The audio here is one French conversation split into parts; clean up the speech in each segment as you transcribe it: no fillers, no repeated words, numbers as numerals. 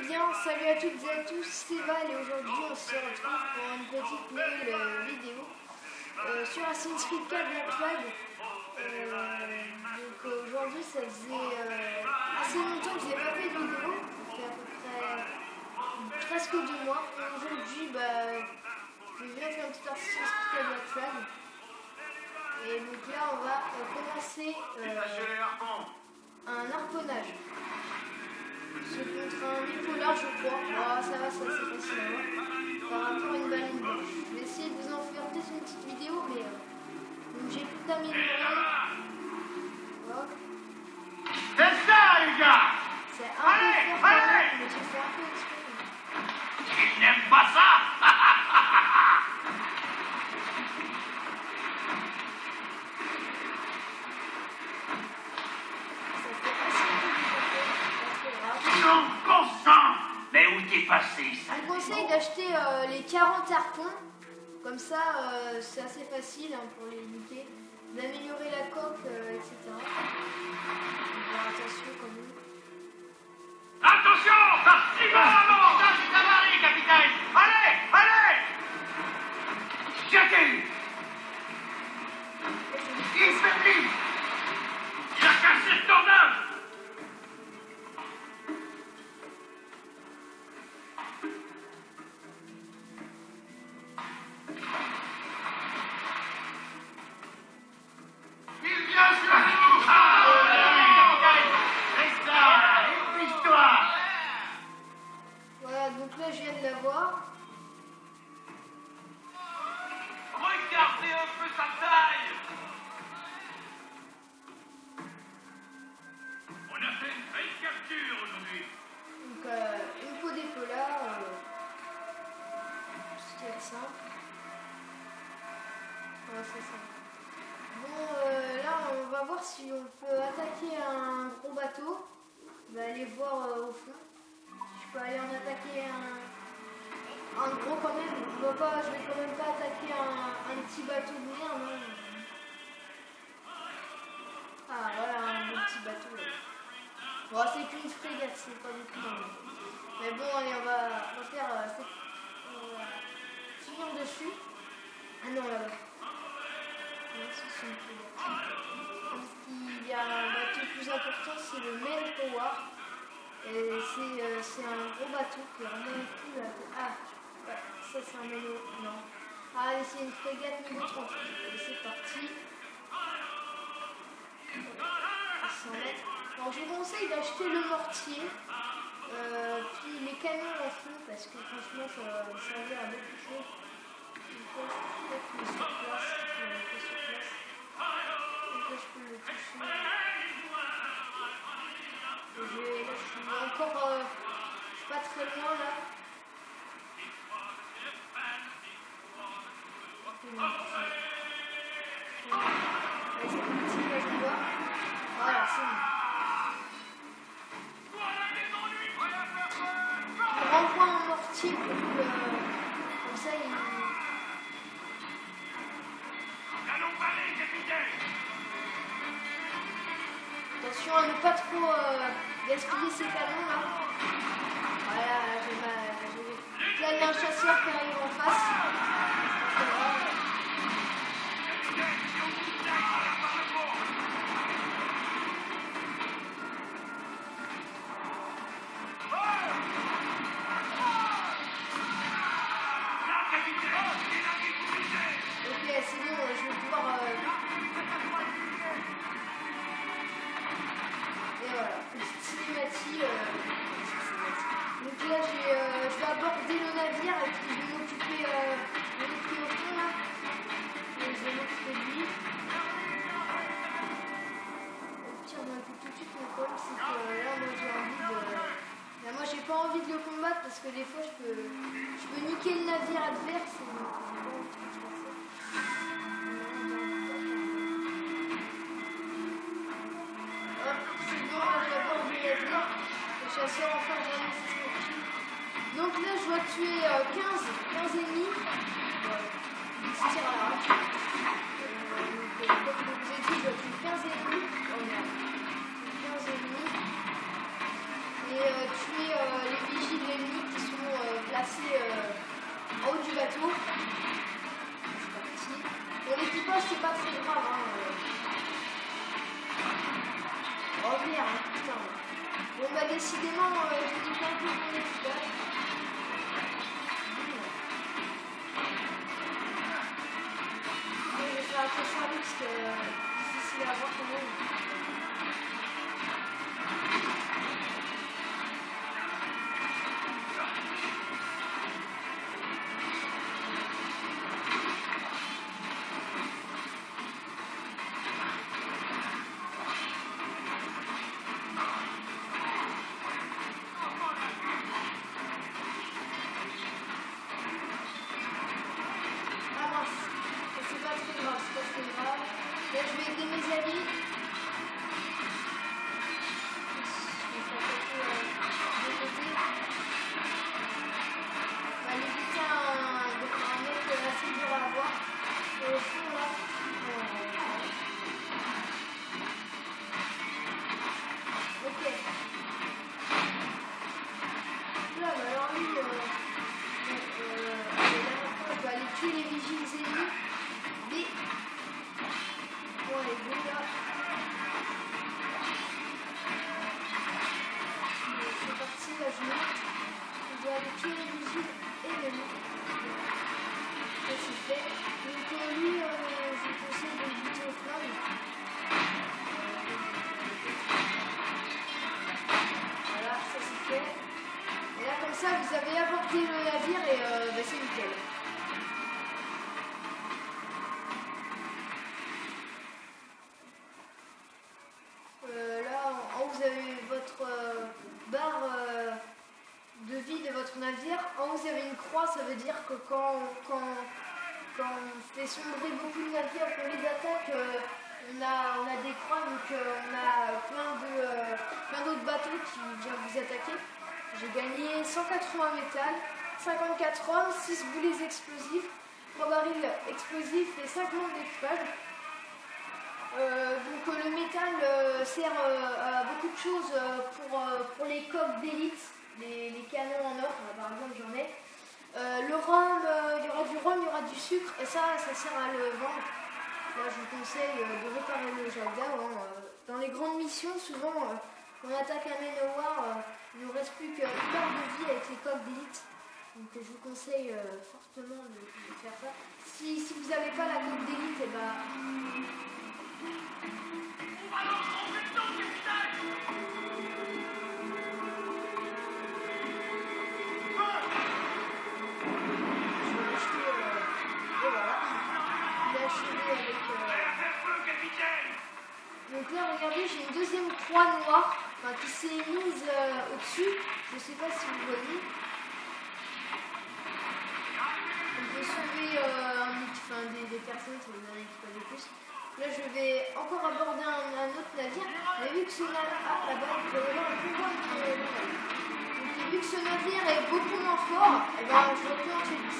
bien, salut à toutes et à tous, c'est Val et aujourd'hui on se retrouve pour une petite nouvelle vidéo sur Assassin's Creed 4 Black Flag. Aujourd'hui ça faisait assez longtemps que je n'ai pas fait de vidéo, ça fait à peu près presque 2 mois. Aujourd'hui je viens faire un petit Assassin's Creed 4 Black Flag. Et donc là on va commencer un harponnage. C'est contre un bipolar, je crois. Oh, ça va, c'est facile à voir. Par rapport à une baleine blanche. Je vais essayer de vous en faire peut-être une petite vidéo, mais donc j'ai tout amélioré. Hop. C'est ça, les gars! C'est un peu fort, mais j'ai fait un peu exprès. Ils n'aiment pas ça! Mais où t'es passé, ça? Je vous conseille d'acheter les 40 harpons. Comme ça, c'est assez facile pour les looter. D'améliorer la coque, etc. Faire attention quand même. Attention! Partez-moi à l'abordage du cavalerie, capitaine! Allez! Allez! Jetez! Il faiblit! Il a cassé le tournage! Donc là je viens de l'avoir. Regardez un peu sa taille! On a fait une belle capture aujourd'hui. Donc une peau d'épaulard, ce qui est simple. Ouais, c'est ça. Bon, là on va voir si on peut attaquer un gros bateau. On va aller voir au fond. Je peux aller en attaquer un gros quand même. Je vais quand même pas attaquer un petit bateau de merde. Hein. Ah voilà, un beau petit bateau. Là. Bon, c'est qu'une frégate, c'est pas beaucoup dans le... Mais bon, allez, on va faire finir dessus. Ah non, là-bas. Non, c'est une frégate. Parce qu'il y a un bateau plus important, c'est le Main Power. Et c'est un gros bateau qui est vraiment cool. Ah, ouais, ça c'est un mélo. Non. Ah, allez, c'est une frégate niveau 30. Allez, c'est parti. 100 mètres. Alors, je vous conseille d'acheter le mortier. Puis les canons en fond, parce que franchement, ça va servir à beaucoup de choses. Donc là, je peux peut-être le sur place. Donc là, je peux le toucher. Là, je suis encore, je suis pas très loin là. Allez, c'est parti, là je vois. Voilà, c'est bon. On renvoie un mortier pour que, comme ça il... Attention à ne pas trop gaspiller ses canons là. Voilà, là il y a un chasseur qui arrive en face. Ok, c'est bon, je vais pouvoir... Et voilà, petite cinématique. Donc là, je vais aborder le navire et puis je vais m'occuper de l'autre qui est au fond là. Et je vais m'occuper de lui. Au pire, on a vu tout de suite le problème, c'est que là, moi j'ai envie de. Là, moi j'ai pas envie de le combattre parce que des fois je peux niquer le navire adverse. Et donc, j'ai pas envie de faire ça. Chasseur enfin vraiment c'est. Donc là je dois tuer 15 ennemis. Ils tirent à l'arrache. Comme je vous ai dit, je dois tuer 15 ennemis. Oh merde. 15 ennemis. Et tuer les vigiles Actuellement, j'ai déjà un peu mon équipage. Je vais faire attention à lui parce que c'est difficile à voir quand même. Là, je vais aider mes amis. On va éviter un mec assez dur à avoir. Et au fond, là, ok. Là, alors lui, on va aller tuer les vigiles ennemis. Bon, les deux là. C'est parti, là je monte. On doit aller tuer les vigiles ennemis. Ça c'est fait. Donc lui, je vous conseille de le buter au flamme. Voilà, ça c'est fait. Et là comme ça, vous avez apporté le navire et bah, c'est nickel. Vous avez votre barre de vie de votre navire. En haut, vous avez une croix, ça veut dire que quand on fait sombrer beaucoup de navires, qu'on les attaque, on a des croix, donc on a plein d'autres bateaux qui viennent vous attaquer. J'ai gagné 180 métal, 54 hommes, 6 boulets explosifs, 3 barils explosifs et 5 membres d'équipage. Donc le métal sert à beaucoup de choses pour les coques d'élite, les canons en or, par exemple j'en ai. Le rhum, il y aura du rhum, il y aura du sucre, et ça sert à le vendre. Là je vous conseille de réparer le Jagdao. Dans les grandes missions, souvent, quand on attaque un Manowar, il ne reste plus qu'une barre de vie avec les coques d'élite. Donc je vous conseille fortement de faire ça. Si vous n'avez pas la coque d'élite, et bah... Donc là, regardez, j'ai une deuxième croix noire qui s'est mise au-dessus. Je ne sais pas si vous voyez. On peut sauver des personnes, ça vous donne un équipage de plus. Là, je vais encore aborder un autre navire. Mais vu que ce navire... Ah, là-bas, vous allez voir un convoi qui est là. Donc, vu que ce navire est beaucoup moins fort, eh ben, je retourne chez lui.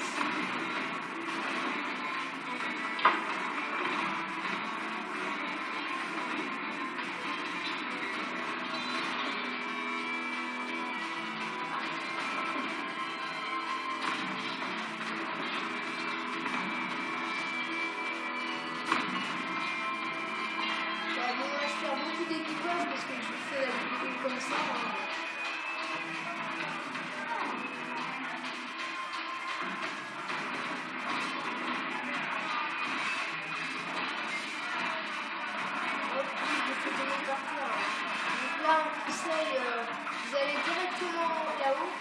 Parce que je fais la vidéo comme ça. Hop, je fais tomber par terre. Donc là, on conseille, vous allez directement là-haut.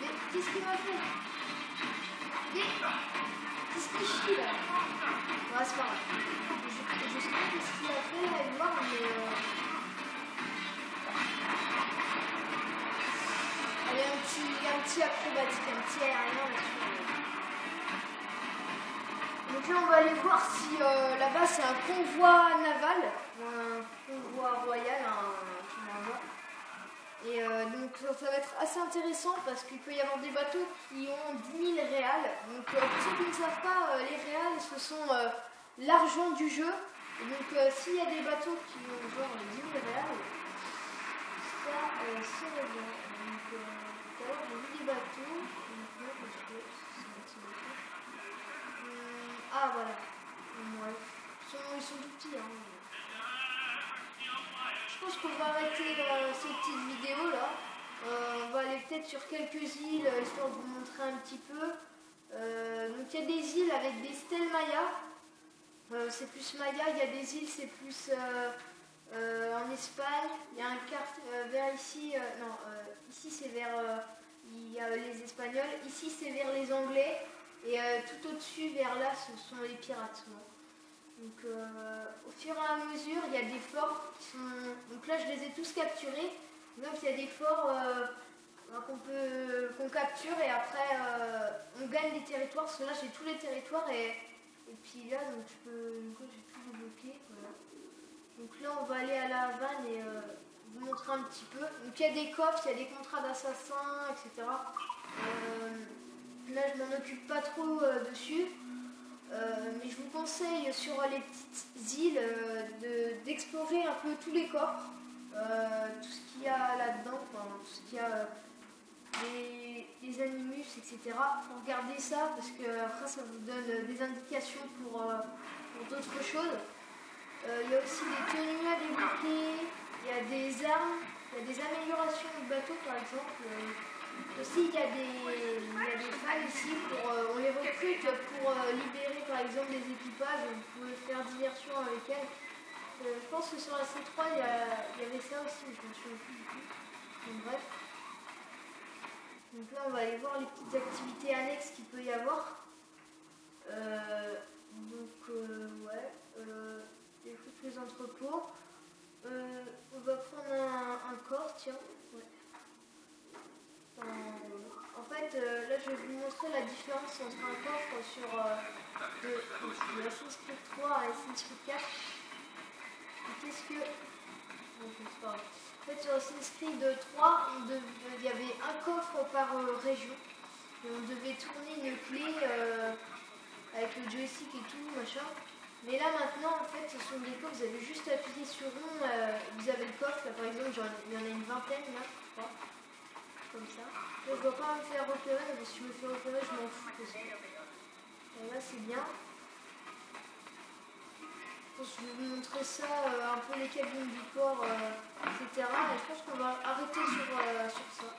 Mais qu'est-ce qu'il m'a fait? Mais qu'est-ce qu'il chie là? Ouais, c'est pas grave. Je sais pas ce qu'il a fait là, Edouard, mais il y a un petit acrobatique, un petit aérien là-dessus. Donc là, on va aller voir si là-bas c'est un convoi naval, ou un convoi royal, et donc ça va être assez intéressant parce qu'il peut y avoir des bateaux qui ont 10 000 réals. Donc pour ceux qui ne savent pas, les réals ce sont l'argent du jeu. Et donc s'il y a des bateaux qui ont genre 10 000 réals, ça c'est bien. Donc tout à l'heure j'ai vu des bateaux. Maintenant parce que c'est un petit bateau. Ah voilà. Ouais. Ils sont tout petits. Hein. qu'on va arrêter dans cette petite vidéo là. On va aller peut-être sur quelques îles, histoire de vous montrer un petit peu. Donc il y a des îles avec des stèles Maya. C'est plus Maya, il y a des îles, c'est plus en Espagne. Il y a un carte vers ici, ici c'est vers il y a les Espagnols, ici c'est vers les Anglais, et tout au-dessus vers là ce sont les pirates. Donc au fur et à mesure il y a des forts qui sont... Donc là je les ai tous capturés. Donc il y a des forts qu'on capture et après on gagne les territoires, parce que là j'ai tous les territoires et puis là donc j'ai tout débloqué. Voilà. Donc là on va aller à la Havane et vous montrer un petit peu. Donc il y a des coffres, il y a des contrats d'assassins, etc. Là je m'en occupe pas trop dessus. Mais je vous conseille sur les petites îles d'explorer un peu tous les coffres, tout ce qu'il y a là-dedans, tout ce qu'il y a des animus, etc. Faut regarder ça parce que après ça vous donne des indications pour d'autres choses. Il y a aussi des tenues à débloquer, il y a des armes, il y a des améliorations de bateaux par exemple. Aussi, il y a des femmes ici, on les recrute pour libérer par exemple des équipages, vous pouvez faire diversion avec elles. Je pense que sur la C3, il y avait ça aussi, je me souviens plus du tout. Donc, bref. Donc là, on va aller voir les petites activités annexes qu'il peut y avoir. Les trucs, les entrepôts. On va prendre un corps, tiens. Ouais. En fait, là je vais vous montrer la différence entre un coffre sur de Assassin's Creed 3 à Assassin's Creed 4. Qu'est-ce que... Bon, c'est pas grave. En fait, sur Assassin's Creed 3, il y avait un coffre par région. Et on devait tourner une clé avec le joystick et tout, machin. Mais là maintenant, en fait, ce sont des coffres, vous avez juste appuyé sur rond, vous avez le coffre, là par exemple, il y en a une vingtaine, là, je crois. Comme ça. Là, je ne dois pas me faire repérer, mais si je me fais repérer, je m'en fous. Parce que... là, c'est bien. Je vais vous montrer ça, un peu les cabines du port, etc. Et je pense qu'on va arrêter sur ça.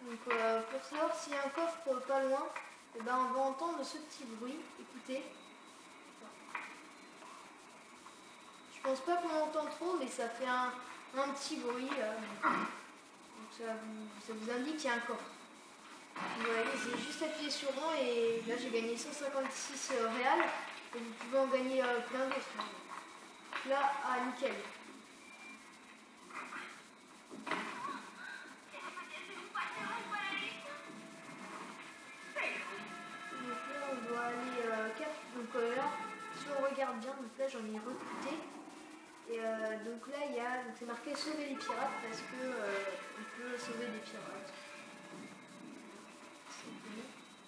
Donc pour savoir s'il y a un coffre pas loin, eh ben, on va entendre ce petit bruit. Écoutez. Je pense pas qu'on entend trop, mais ça fait un petit bruit. Donc ça vous indique qu'il y a un coffre. Vous voyez, j'ai juste appuyé sur rond et là j'ai gagné 156 réals. Et vous pouvez en gagner plein d'autres. Là, nickel. Là, si on regarde bien, donc là j'en ai recruté. Et donc là, c'est marqué sauver les pirates parce que on peut sauver des pirates.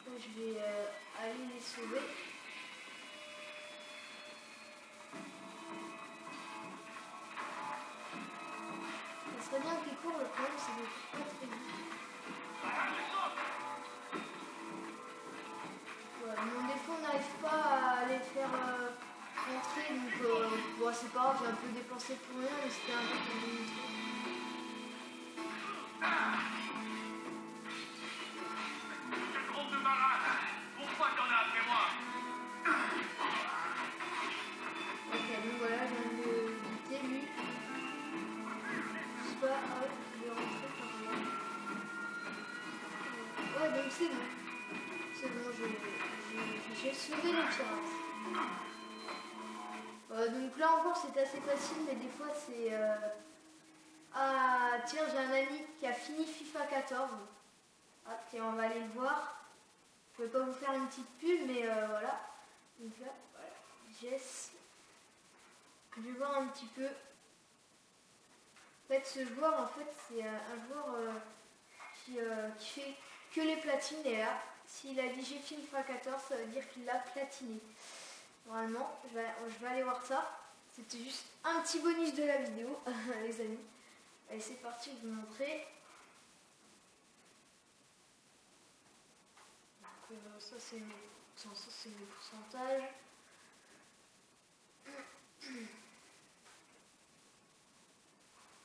Là, je vais aller les sauver. Ça serait bien qu'ils courent, le problème c'est qu'ils courent pas très vite. Mon défaut, on n'arrive pas à les faire rentrer, donc bon, c'est pas grave, j'ai un peu dépensé pour rien, mais c'était un peu pour vous montrer. Ce groupe de marins, pourquoi t'en as après moi? Ok, donc voilà, je viens de buter lui. Je sais pas, je vais rentrer par là. Ouais, donc c'est bon. C'est bon, j'ai sauvé les pirates. Donc là encore c'est assez facile, mais des fois c'est... Ah tiens, j'ai un ami qui a fini FIFA 14. Ah tiens, on va aller le voir. Je ne vais pas vous faire une petite pub, mais voilà. Donc là, voilà, Jess. Je vais voir un petit peu. En fait, ce joueur, en fait, c'est un joueur qui fait que les platines. Et là, s'il a dit j'ai FIFA 14, ça veut dire qu'il l'a platiné. Normalement, je vais aller voir ça. C'était juste un petit bonus de la vidéo, les amis. Allez, c'est parti, je vais vous montrer. Donc, ça, c'est mes pourcentages.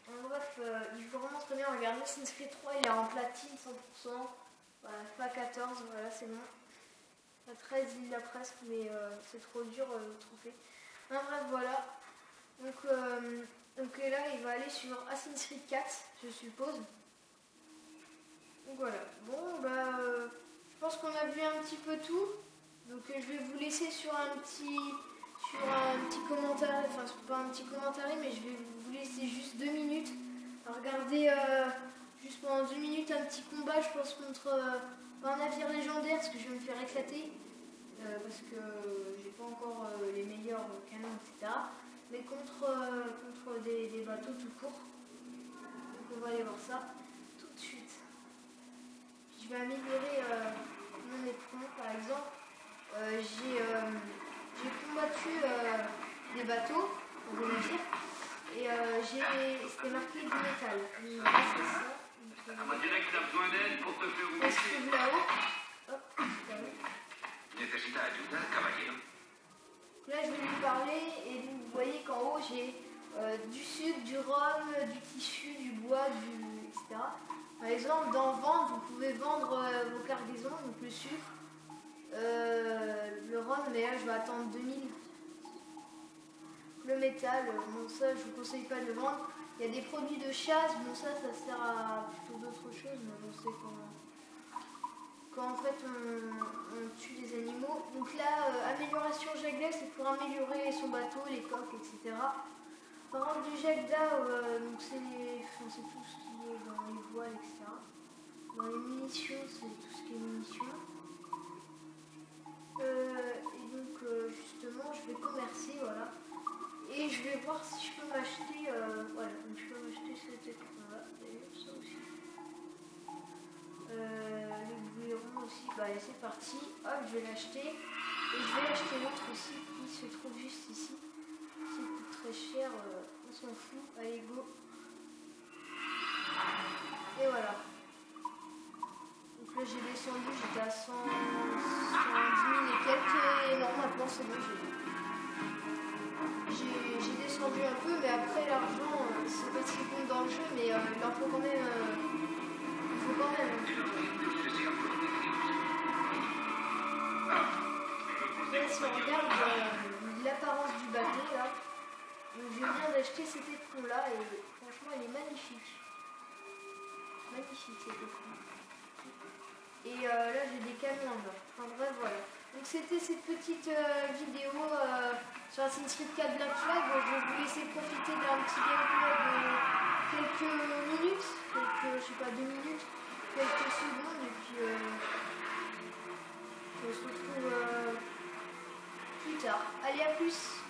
En bref, il faut vraiment très bien regarder. Assassin's Creed 3, il est en platine 100%. Voilà, pas 14, voilà, c'est bon. La 13, il l'a presque, mais c'est trop dur le trophée. Enfin, bref, voilà. Donc là, il va aller sur Assassin's Creed 4, je suppose. Donc voilà. Bon, bah, je pense qu'on a vu un petit peu tout. Donc je vais vous laisser sur un petit commentaire, enfin pas un petit commentaire, mais je vais vous laisser juste 2 minutes à regarder juste pendant 2 minutes un petit combat, je pense, contre un navire légendaire, parce que je vais me faire éclater, parce que j'ai pas encore les meilleurs canons, etc. Mais contre des bateaux tout court. Donc on va aller voir ça tout de suite. Je vais améliorer mon éperon, par exemple. J'ai combattu des bateaux, des navires, et c'était marqué du métal. Donc, là, c'est ça. On dirait que tu as besoin d'aide pour te faire On se trouve là-haut. Hop, là-haut. Necesita ayuda, caballero. Là, je vais lui parler, et vous voyez qu'en haut, j'ai du sucre, du rhum, du tissu, du bois, etc. Par exemple, dans vendre, vous pouvez vendre vos cargaisons, donc le sucre. Le rhum, mais là je vais attendre 2000. Le métal, bon ça je vous conseille pas de le vendre. Il y a des produits de chasse, bon ça sert à plutôt d'autres choses, mais bon c'est quand en fait on tue des animaux. Donc là, amélioration Jagda, c'est pour améliorer son bateau, les coques, etc. Par contre du Jagda, donc c'est tout ce qui est dans les voiles, etc. Dans les munitions, c'est tout ce qui est munitions. Et donc justement je vais commercer, voilà, et je vais voir si je peux m'acheter voilà, donc je peux m'acheter cet écran là, d'ailleurs ça aussi, le bouillon aussi, bah allez c'est parti, hop je vais l'acheter, et je vais acheter l'autre aussi qui se trouve juste ici, qui coûte très cher, on s'en fout, allez go, et voilà. Donc là j'ai descendu, j'étais à 110 000 et quelques, et non maintenant c'est bon, j'ai descendu un peu, mais après l'argent, c'est pas ce qui compte dans le jeu, mais il en faut quand même, Là, si on regarde l'apparence du bateau là, donc je viens d'acheter cet éperon là, et franchement il est magnifique. Magnifique cet éperon. Et là j'ai des canons en or. Enfin bref voilà. Donc c'était cette petite vidéo sur Assassin's Creed 4 Black Flag. Je vais vous laisser profiter d'un petit gameplay de quelques minutes, je sais pas 2 minutes, quelques secondes, et puis on se retrouve plus tard. Allez, à plus.